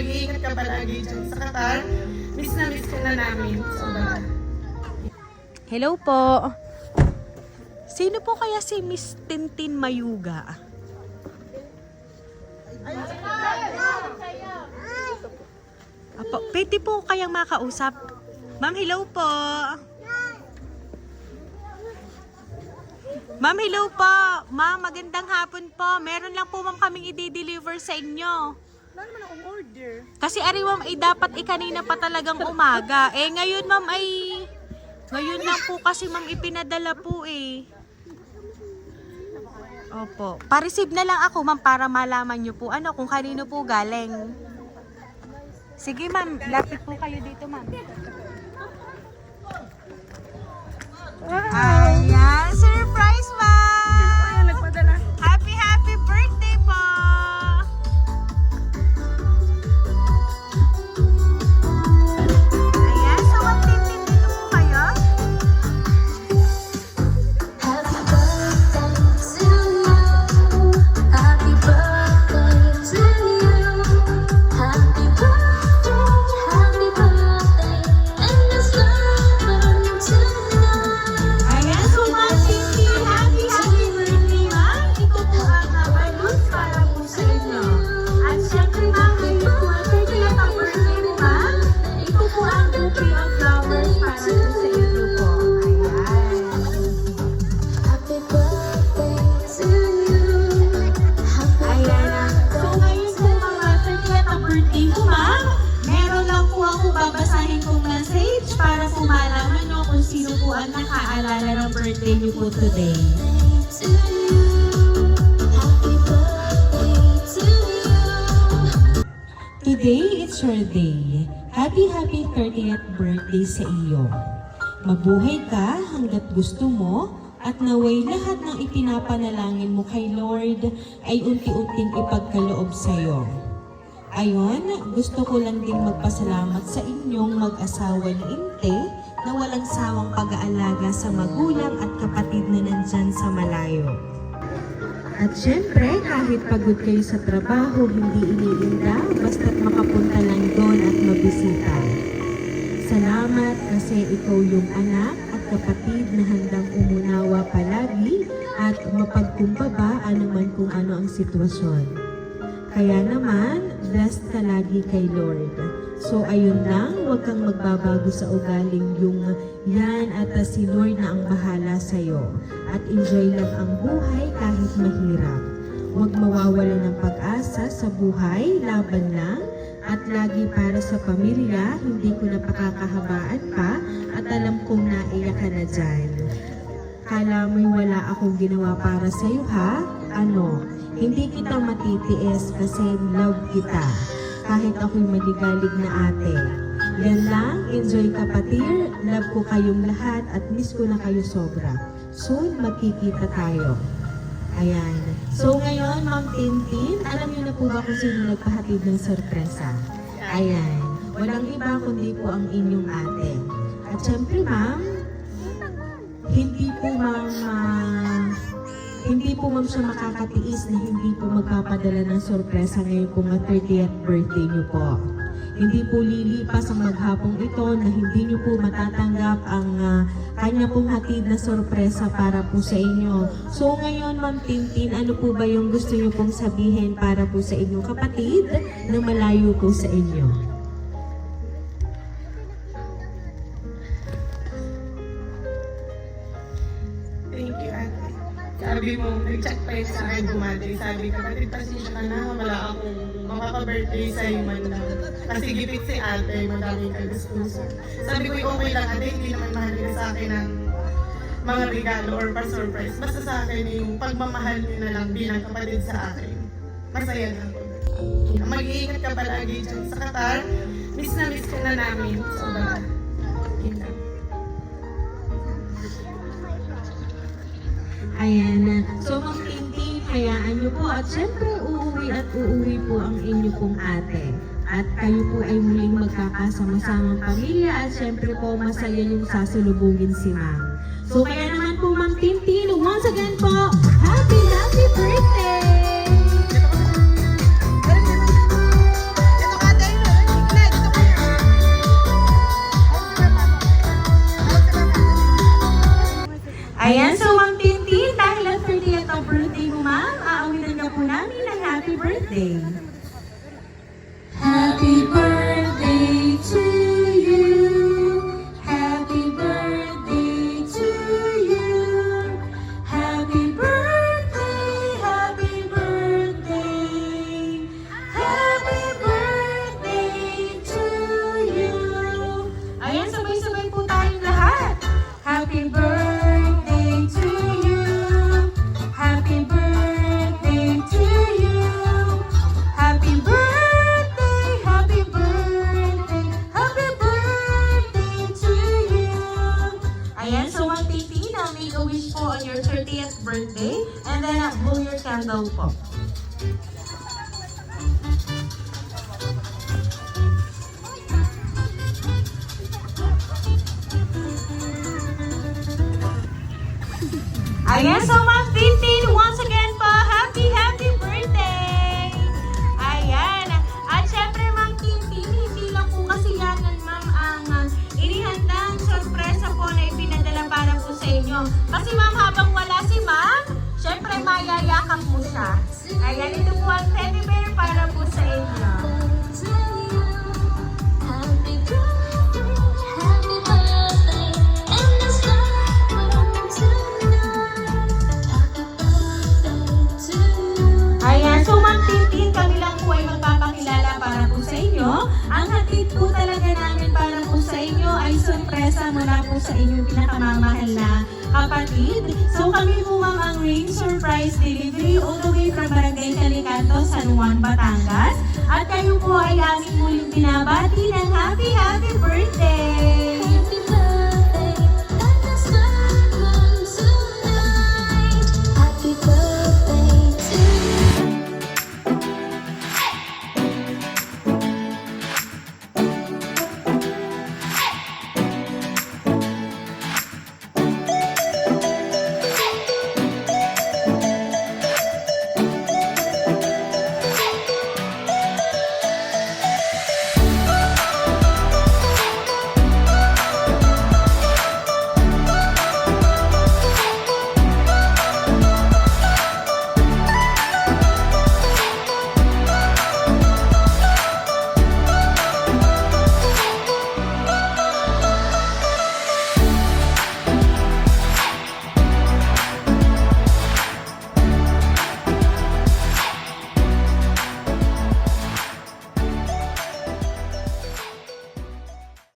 mag-iingat ka palagi dyan sa Qatar. Miss na miss ka na namin. Sobra. Hello po. Sino po kaya si Miss Tintin Mayuga? Apo, pwede po kayang makausap. Ma'am, hello po. Ma'am, hello po. Ma'am, magandang hapon po. Meron lang po ma'am kaming i-deliver sa inyo. Wala naman akong order. Kasi ari ma'am ay dapat kanina pa talagang umaga. Ngayon ma'am ay ngayon lang po kasi ma'am ipinadala po Opo. Pa-receive na lang ako ma'am para malaman niyo po kung kanino po galing. Sige ma'am, lapit po kayo dito ma'am. Ayan, surprise ma'am! Sino kaya nagpadala? Happy birthday po! Ayan, so magtitin dito po kayo. Happy birthday to you. Happy birthday to you. Happy birthday, and let's burn tonight. Ayan, so magtitin, happy birthday ma'am. Ito po ang balloons para po sa inyo. At syempre ma'am, ngayon po ang 30th birthday mo ma'am. Ito po ang bouquet of flowers para po sa inyo po. Ayan. Happy birthday to you. Ayan. So ngayon po mga 30th birthday mo ma'am, meron lang po ako babasahin kong message para po malaman nyo kung sino po ang nakaalala ng birthday niyo po today. To you. Happy birthday to you. Today, it's your day. Happy 30th birthday sa iyo. Mabuhay ka hanggat gusto mo at naway lahat ng ipinapanalangin mo kay Lord ay unti-unting ipagkaloob sa iyo. Ayon, gusto ko lang ding magpasalamat sa inyong mag-asawa ni Inte na walang sawang pag-aalaga sa magulang at kapatid na nandyan sa malayo. At syempre, kahit pagod kayo sa trabaho, hindi iniinda, basta't makapunta lang doon at mabisita. Salamat kasi ikaw yung anak at kapatid na handang umunawa palagi at mapagkumbaba anuman kung ano ang sitwasyon. Kaya naman, blessed ka lagi kay Lord. So ayun lang, huwag kang magbabago sa ugaling yung yan at si Lord na ang bahala sa'yo. At enjoy lang ang buhay kahit mahirap. Huwag mawawala ng pag-asa sa buhay, laban lang. At lagi para sa pamilya, hindi ko na pakakahabaan pa at alam kong naiyak ka na dyan. Kala mo'y wala akong ginawa para sa'yo ha? Hindi kita matitiis kasi love kita. Kahit ako'y maligalig na ate. Yan lang, enjoy kapatid. Love ko kayong lahat at miss ko na kayo sobra. Soon, magkikita tayo. Ayan. So ngayon, Ma'am Tintin, alam niyo na po ba kung sino nagpahatid ng sorpresa? Ayan. Walang iba kundi po ang inyong ate. At syempre, ma'am, hindi po ma'am siya makakatiis na hindi po magpapadala ng sorpresa ngayon po ang 30th birthday niyo po. Hindi po lilipas ang maghapong ito na hindi niyo po matatanggap ang kanya pong hatid na sorpresa para po sa inyo. So ngayon, Ma'am Tintin, ano po ba yung gusto niyo pong sabihin para po sa inyong kapatid na malayo po sa inyo? Thank you, ate. Sabi mo, nag-chat pa yun sa akin bumati. Sabi ko, kapatid, pasensya ka na, wala akong makaka-birthday sa'yo man lang. Kasi gipit si ate, madaming kagustusan. Sabi ko, okay lang ate, hindi naman mahalaga sa akin ang mga regalo or pa-surprise. Basta sa akin yung pagmamahal niyo na lang bilang kapatid sa akin. Masaya lang po. Mag-iingat ka palagi dyan sa Qatar. Miss na miss ka na namin. Sobra. Yun lang. Ayan. So, Ma'am Tintin, hayaan niyo po. At syempre, uuwi po ang inyo pong ate. At kayo po ay muling magkakasama-samang pamilya. At syempre po, masaya yung sasalubungin si Ma'am. So, kaya naman po, Ma'am Tintin, once again po, happy birthday! Ito ka tayo Go po. Ayan, so Ma'am Tintin, once again po, happy birthday! Ayan. At syempre, Ma'am Tintin, hindi lang po kasi yan, Ma'am, ang inihandang sorpresa po na ipinadala para po sa inyo. Kasi Ma'am, habang wala si Ma'am, syempre, mayayakap mo siya. Ayan, ito po ang teddy bear para po sa inyo. Happy birthday, and it's not what I meant to you. Happy birthday to you. Ayan, so Ma'am Tintin, kami lang po ay magpapakilala para po sa inyo. Ang hatid po talaga namin para po sa inyo ay sorpresa mula po sa inyong pinakamamahal na kapatid. So kami po Ma'am ang Ring Surprise Delivery all the way from Barangay Calicanto, San Juan, Batangas. At kayo po ay aming muling binabati ng happy birthday!